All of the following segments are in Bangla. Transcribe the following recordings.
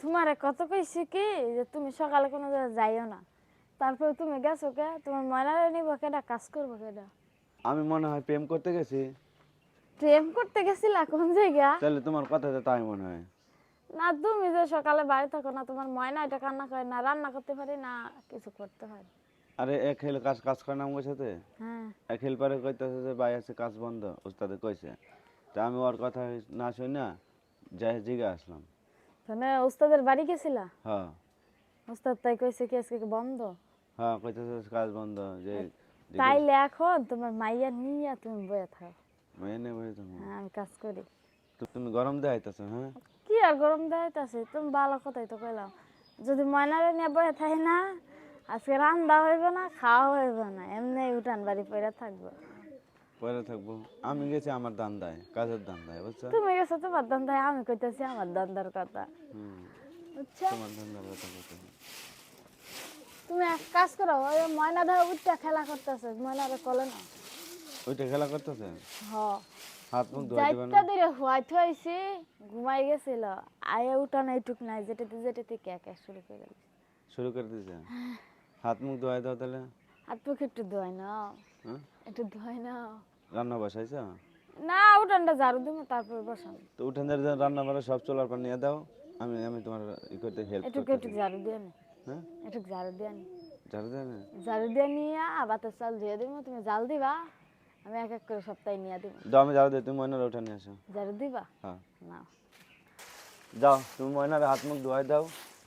তোমারে কত কইছি কি যে তুমি সকালে কোনো জায়গায় যাইও না, তারপরে তুমি গেছো কে? তোমার ময়নারে নিব কেডা, কাজ করবো কেডা? আমি মনে হয় প্রেম করতে গেছি। প্রেম করতে গেছিলা কোন জায়গা? তাহলে তোমার কথাতে তাই মনে হয়। না, তুমি যে সকালে বাড়ি থাকো না, তোমার ময়না এটা কান্না করে না, রান্না করতে পারি না, কিছু করতে পারি। আরে এক হেল কাজ কাজ করে না আমার সাথে। হ্যাঁ। এক হেল্পারে কইতেছে যে ভাই আছে কাজ বন্ধ, উস্তাদে কইছে। তা আমি ওর কথা না শুই না যাই জিগা আসলাম। তাহলে উস্তাদের বাড়ি গেছিলা? হ্যাঁ উস্তাদ তাই কইছে কি আজকে কি বন্ধ? হ্যাঁ, কইতেছে কাজ বন্ধ যে তাইলে এখন তোমার মাইয়া নিয়া তুমি বয়ে থাকো। মেনে বই তুমি। হ্যাঁ, আমি কাজ করি। তুমি গরম দেখাইতেছো হ্যাঁ। কি আর গরম দেখাইতাছে, তুমি ভালো কথাই তো কইলাম। যদি ময়নারে নিয়ে বয়ে থাকি না, আজকে রান্দা হইব না, খাওয়া হইব না, এমনি উঠান বাড়ি পড়ে থাকবো। পরে থাকবো। আমি গেছি আমার দান্দায়, কাজের দান্দায়, বুঝছো? তুমি গেছো তোমার দান্দায়, আমি কইতেছি আমার দান্দার কথা। হুম, বুঝছো? তোমার দান্দার কথা কইতেছি। তুমি এক কাজ করো, ওই ময়না ধরে উঠটা খেলা করতেছে, ময়নারে কলে না। ওইটা খেলা করতেছে। হ, হাত মুখ ধোয়া দিবা না? যাইতা দিলে হুয়াই থইছি, ঘুমাই গেছিল। আয়ে উঠান এইটুক নাই, যেটাতে যেটাতে ক্যাক শুরু করে দিল। শুরু করে দিছে। হাত মুখ ধোয়াই দাও তাহলে। হাত মুখ একটু ধোয় না, হ্যাঁ, একটু ধোয় না। রান্না বসাইছ? না, উঠানটা ঝাড়ু দিব তারপর বসাম। তো উঠানের যে রান্না বান্না সব চলার পর নিয়ে দাও। আমি আমি তোমার ই করতে হেল্প এটুকু করতেছি। এটুক ঝাড়ু দিয়ে নি, হ্যাঁ, এটুক ঝাড়ু দিয়ে নি। ঝাড়ু দেয় না? ঝাড়ু দিয়ে নিয়ে ভাতের চাল ধুয়ে দিব, তুমি জাল দিবা, আমি এক এক করে সপ্তাহে নিয়ে দিব। দাও, আমি ঝাড়ু দিই, তুমি ময়নার উঠে নিয়ে আসো। ঝাড়ু দিবা? হ্যাঁ, না। যাও তুমি ময়নার হাত মুখ ধোয়াই দাও।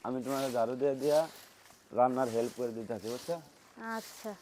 আমি তোমার ঝাড়ু দিয়ে দিয়া রান্নার হেল্প করে দিতে আছি, বুঝছো? আচ্ছা।